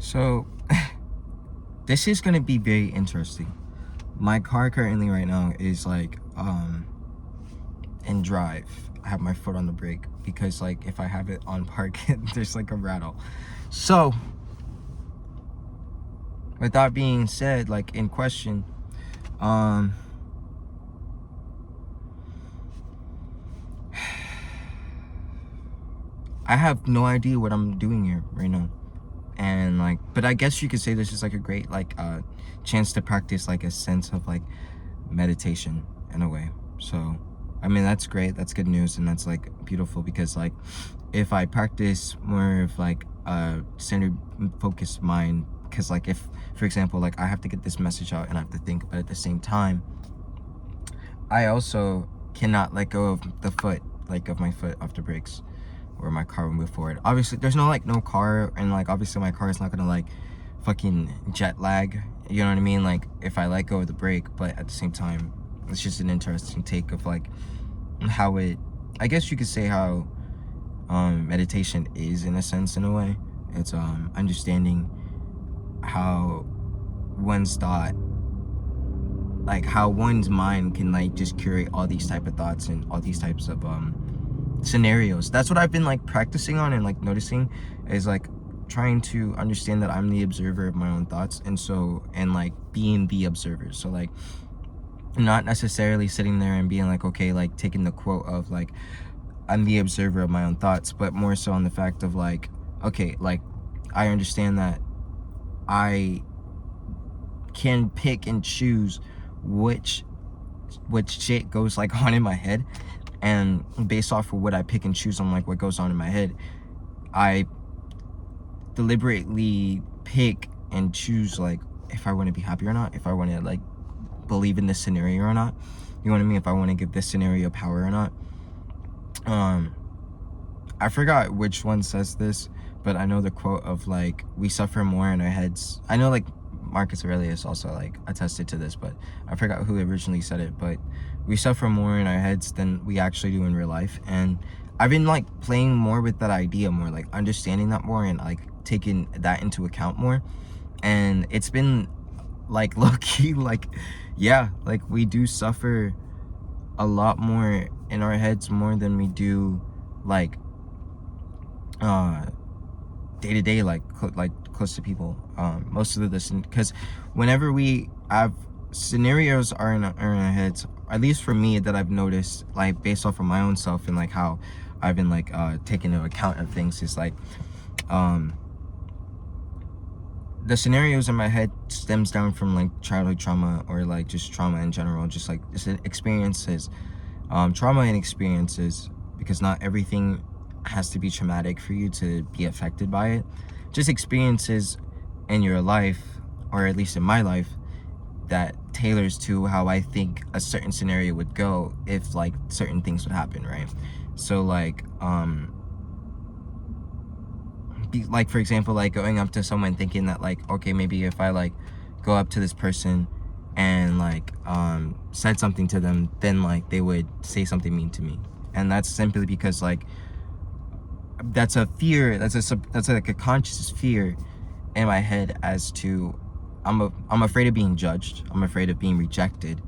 So this is gonna be very interesting. My car currently right now is like in drive. I have my foot on the brake because like if I have it on park there's like a rattle. So with that being said, like in question, I have no idea what I'm doing here right now. And like, but I guess you could say this is like a great like chance to practice like a sense of like meditation in a way. So I mean, that's great, that's good news, and that's like beautiful, because like if I practice more of like a centered focused mind, because like if for example like I have to get this message out and I have to think, but at the same time I also cannot let go of the foot, like of my foot off the brakes, or my car will move forward. Obviously there's no car, and like obviously my car is not gonna like fucking jet lag, you know what I mean, like if I let go of the brake. But at the same time, it's just an interesting take of like how it, I guess you could say how meditation is in a sense, in a way. It's understanding how one's thought, like how one's mind can like just curate all these type of thoughts and all these types of scenarios. That's what I've been like practicing on and like noticing, is like trying to understand that I'm the observer of my own thoughts, and so, and like being the observer. So like not necessarily sitting there and being like, okay, like taking the quote of like I'm the observer of my own thoughts, but more so on the fact of like, okay, like I understand that I can pick and choose which shit goes like on in my head, and based off of what I pick and choose on like what goes on in my head, I deliberately pick and choose like if I want to be happy or not, if I want to like believe in this scenario or not, you know what I mean, if I want to give this scenario power or not. I forgot which one says this, but I know the quote of like, we suffer more in our heads. I know like Marcus Aurelius also like attested to this, but I forgot who originally said it. But we suffer more in our heads than we actually do in real life. And I've been like playing more with that idea more, like understanding that more, and like taking that into account more. And it's been like low-key, like, yeah, like we do suffer a lot more in our heads, more than we do like day to day, like close to people. Most of this, because whenever we have scenarios are in our heads, at least for me, that I've noticed, like based off of my own self and like how I've been like taking into account of things, is like the scenarios in my head stems down from like childhood trauma, or like just trauma in general, just like just experiences, trauma and experiences, because not everything has to be traumatic for you to be affected by it. Just experiences in your life, or at least in my life, that tailors to how I think a certain scenario would go if like certain things would happen, right? So like like for example, like going up to someone thinking that like, okay, maybe if I like go up to this person and like said something to them, then like they would say something mean to me. And that's simply because like that's a fear, that's like a conscious fear in my head, as to I'm afraid of being judged, I'm afraid of being rejected,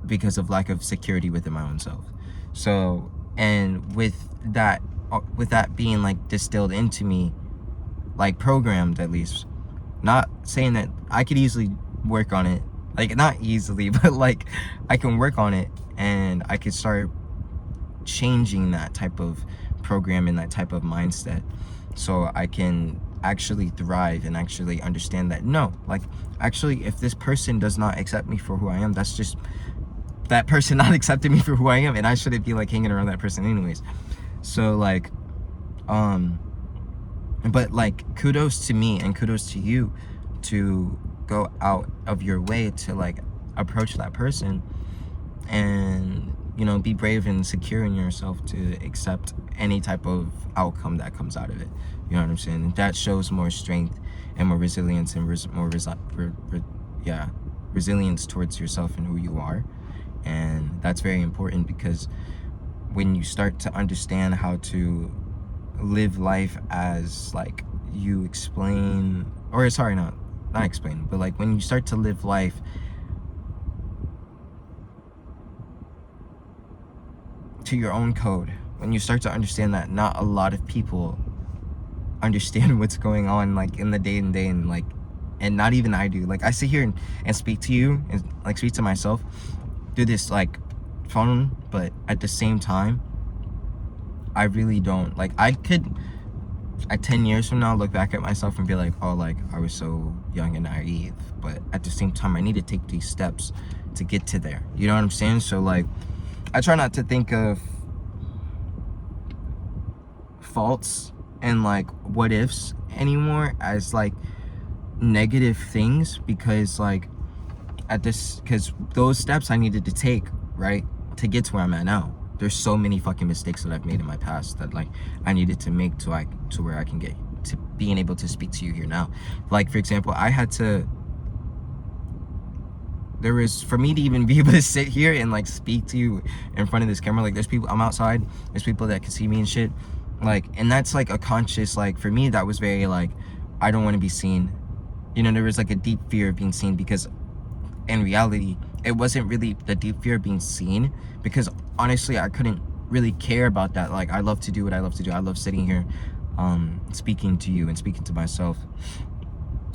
because of lack of security within my own self. So, and with that being like distilled into me, like programmed at least, not saying that I could easily work on it, like not easily, but like I can work on it, and I could start changing that type of program and that type of mindset, so I can actually thrive and actually understand that no, like actually if this person does not accept me for who I am, that's just that person not accepting me for who I am, and I shouldn't be like hanging around that person anyways. So like but like kudos to me and kudos to you to go out of your way to like approach that person, and you know, be brave and secure in yourself to accept any type of outcome that comes out of it. You know what I'm saying? That shows more strength and more resilience and resilience towards yourself and who you are. And that's very important, because when you start to understand how to live life as like you explain, or sorry, not explain, but like when you start to live life to your own code, when you start to understand that not a lot of people understand what's going on like in the day and day, and like, and not even I do. Like I sit here and speak to you and like speak to myself through this like phone, but at the same time I really don't, like, I could at 10 years from now look back at myself and be like, oh, like I was so young and naive, but at the same time I need to take these steps to get to there, you know what I'm saying? So like I try not to think of faults and like what ifs anymore as like negative things, because like because those steps I needed to take, right, to get to where I'm at now. There's so many fucking mistakes that I've made in my past that like I needed to make to where I can get to being able to speak to you here now. Like for example, there was, for me to even be able to sit here and like speak to you in front of this camera, like there's people, I'm outside, there's people that can see me and shit, like, and that's like a conscious, like for me that was very like, I don't want to be seen, you know. There was like a deep fear of being seen, because in reality it wasn't really the deep fear of being seen, because honestly I couldn't really care about that. Like I love to do what I love to do. I love sitting here speaking to you and speaking to myself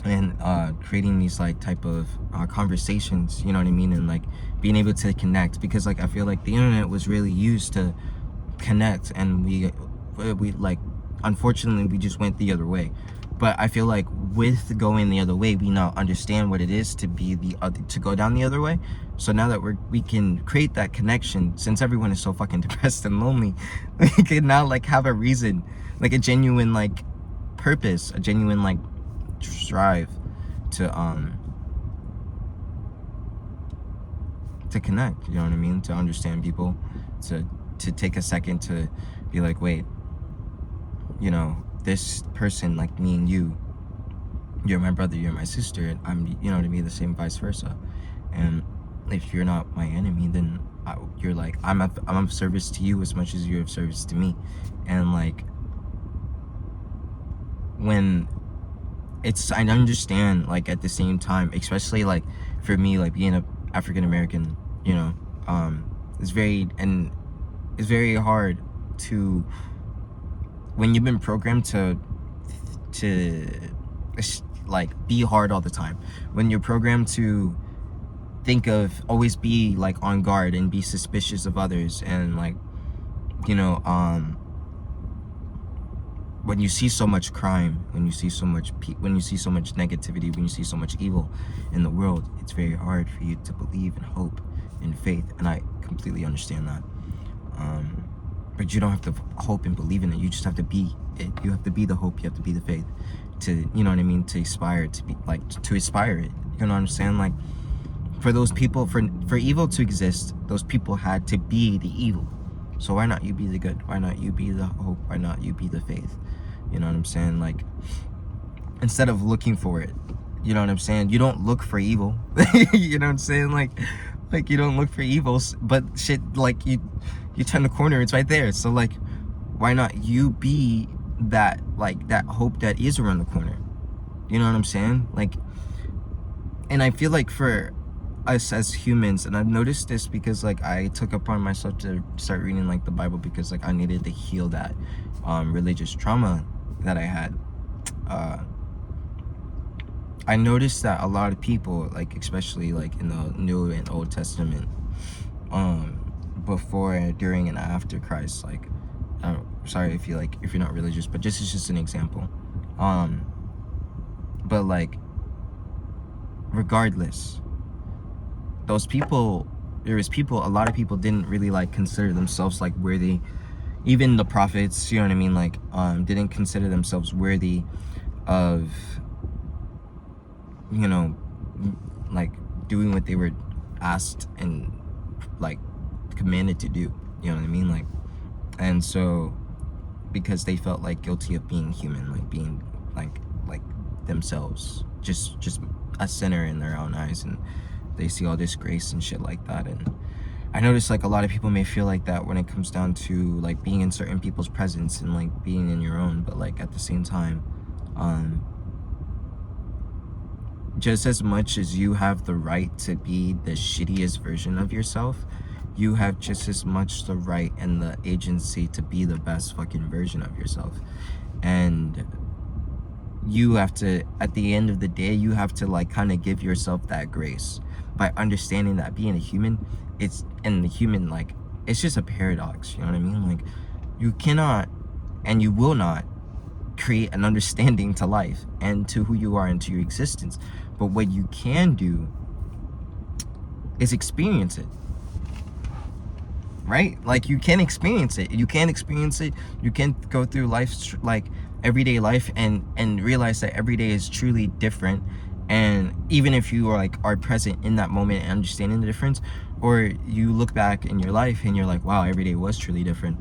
and creating these like type of conversations, you know what I mean, and like being able to connect, because like I feel like the internet was really used to connect, and we like, unfortunately we just went the other way. But I feel like with going the other way, we now understand what it is to be to go down the other way. So now that we can create that connection, since everyone is so fucking depressed and lonely, we can now like have a reason, like a genuine like purpose, a genuine like strive to connect, you know what I mean, to understand people, to take a second to be like, wait, you know, this person, like me and you're my brother, you're my sister, and I'm, you know what I mean, the same vice versa. And if you're not my enemy, then you're like, I'm of service to you as much as you're of service to me. And like when I understand, like at the same time, especially like for me, like being a African American, you know, it's very hard to, when you've been programmed to like be hard all the time, when you're programmed to think of always be like on guard and be suspicious of others, and like, you know, when you see so much crime, when you see so much negativity, when you see so much evil in the world, it's very hard for you to believe and hope and faith, and I completely understand that. But you don't have to hope and believe in it. You just have to be it. You have to be the hope. You have to be the faith. To, you know what I mean, to aspire to be like, to aspire it. You know what I'm saying? Like for those people, for evil to exist, those people had to be the evil. So why not you be the good? Why not you be the hope? Why not you be the faith? You know what I'm saying? Like, instead of looking for it, you know what I'm saying? You don't look for evil. You know what I'm saying? Like you don't look for evils, but shit, like you turn the corner, it's right there. So like, why not you be that, like that hope that is around the corner? You know what I'm saying? Like, and I feel like for us as humans, and I've noticed this because like I took upon myself to start reading like the Bible, because like I needed to heal that religious trauma that I had. I noticed that a lot of people, like especially like in the New and Old Testament, before, during, and after Christ, like, sorry if you're not religious, but this is just an example. But like, regardless, those people, a lot of people didn't really like consider themselves like worthy. Even the prophets, you know what I mean, like didn't consider themselves worthy of, you know, like doing what they were asked and like commanded to do, you know what I mean, like, and so because they felt like guilty of being human, like being like themselves, just a sinner in their own eyes, and they see all this grace and shit like that. And I notice like a lot of people may feel like that when it comes down to like being in certain people's presence and like being in your own, but like at the same time, Just as much as you have the right to be the shittiest version of yourself, you have just as much the right and the agency to be the best fucking version of yourself. And you have to, at the end of the day, you have to like kind of give yourself that grace by understanding that being a human, it's, and the human, like, it's just a paradox, you know what I mean? Like, you cannot and you will not create an understanding to life and to who you are and to your existence. But what you can do is experience it, right? Like, you can experience it. You can experience it. You can go through life, like everyday life, and realize that every day is truly different. And even if you are present in that moment and understanding the difference, or you look back in your life and you're like, wow, every day was truly different,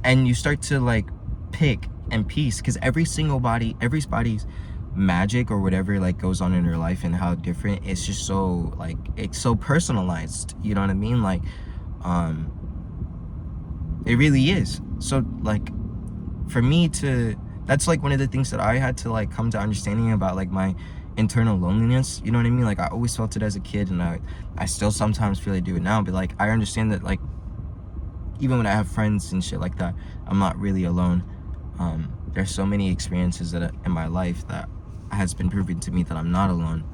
and you start to like pick and piece, because everybody's magic or whatever like goes on in their life and how different, it's just so like, it's so personalized, you know what I mean? Like, it really is. So like, for me to, that's like one of the things that I had to like come to understanding about, like my internal loneliness, you know what I mean? Like, I always felt it as a kid, and I still sometimes feel I do it now, but like, I understand that like, even when I have friends and shit like that, I'm not really alone. There's so many experiences that in my life that has been proven to me that I'm not alone.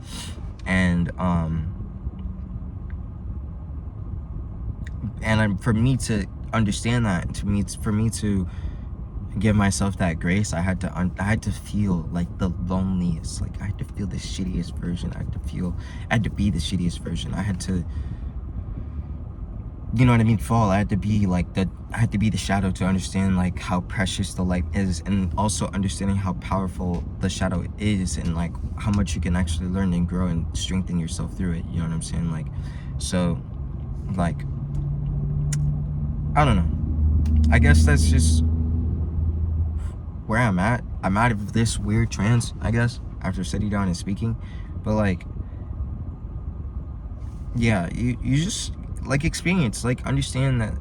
And for me to understand that, for me to give myself that grace, I had to feel like the loneliest. Like, I had to feel the shittiest version. I had to be the shittiest version. I had to, you know what I mean, fall. I had to be the shadow to understand like how precious the light is, and also understanding how powerful the shadow is, and like how much you can actually learn and grow and strengthen yourself through it, you know what I'm saying? Like, so like, I don't know, I guess that's just where I'm at out of this weird trance, I guess, after sitting down and speaking. But like, yeah, you just like experience, like understand that,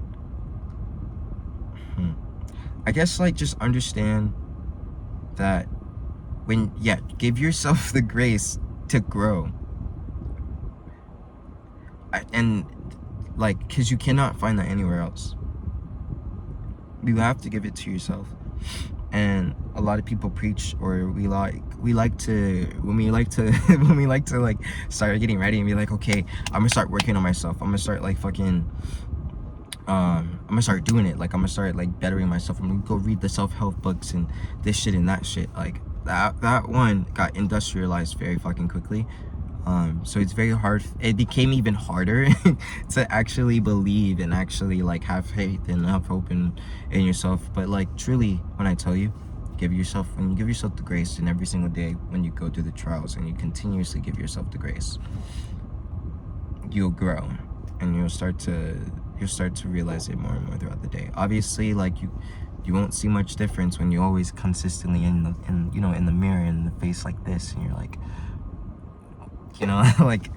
I guess, like, just understand that give yourself the grace to grow. And like, because you cannot find that anywhere else. You have to give it to yourself. And a lot of people preach, or when we like to like start getting ready and be like, okay, I'm gonna start working on myself, I'm gonna start like fucking I'm gonna start doing it, like I'm gonna start like bettering myself, I'm gonna go read the self-help books and this shit and that shit. Like, that one got industrialized very fucking quickly. So it's very hard, it became even harder to actually believe and actually like have faith and have hope in yourself. But like, truly, when I tell you, when you give yourself the grace, and every single day when you go through the trials and you continuously give yourself the grace, you'll grow, and you'll start to realize it more and more throughout the day. Obviously, like, you won't see much difference when you're always consistently in the mirror in the face like this, and you're like, you know, like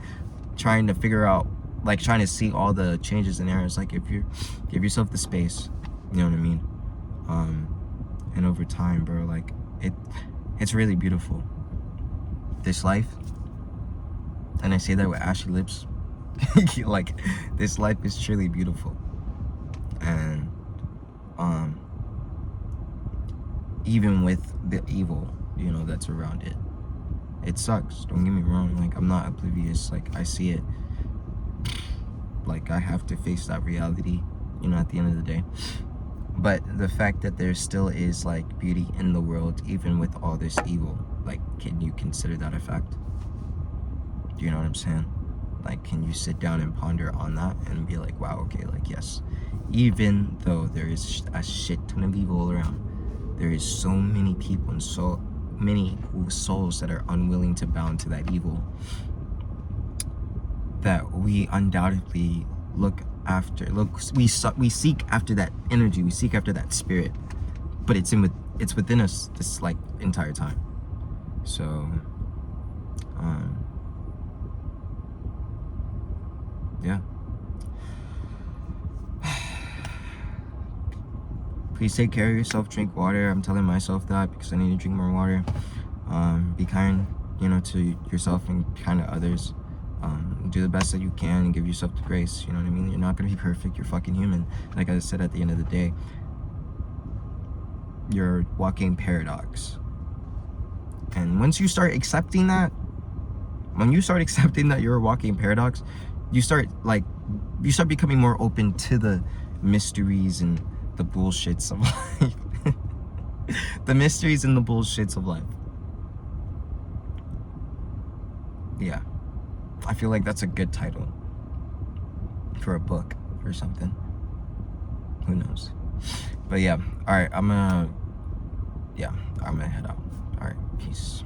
trying to figure out, like trying to see all the changes and errors. Like, if you give yourself the space, you know what I mean, and over time, bro, like it's really beautiful, this life. And I say that with ashy lips. Like, this life is truly beautiful. And even with the evil, you know, that's around it, it sucks, don't get me wrong. Like, I'm not oblivious, like, I see it. Like, I have to face that reality, you know, at the end of the day. But the fact that there still is like beauty in the world, even with all this evil, like, can you consider that a fact? Do you know what I'm saying? Like, can you sit down and ponder on that and be like, wow, okay, like, yes, even though there is a shit ton of evil all around, there is so many people and so many souls that are unwilling to bow to that evil, that we undoubtedly we seek after that energy, we seek after that spirit, but it's within us this like entire time. So yeah, please take care of yourself, drink water. I'm telling myself that because I need to drink more water. be kind, you know, to yourself and kind to others. Do the best that you can and give yourself the grace. You know what I mean? You're not gonna be perfect. You're fucking human. Like I said, at the end of the day, you're a walking paradox. And once you start accepting that, you're a walking paradox, you start becoming more open to the mysteries and the bullshits of life. The mysteries and the bullshits of life. Yeah. I feel like that's a good title for a book or something. Who knows? But yeah, alright, I'm gonna head out. Alright, peace.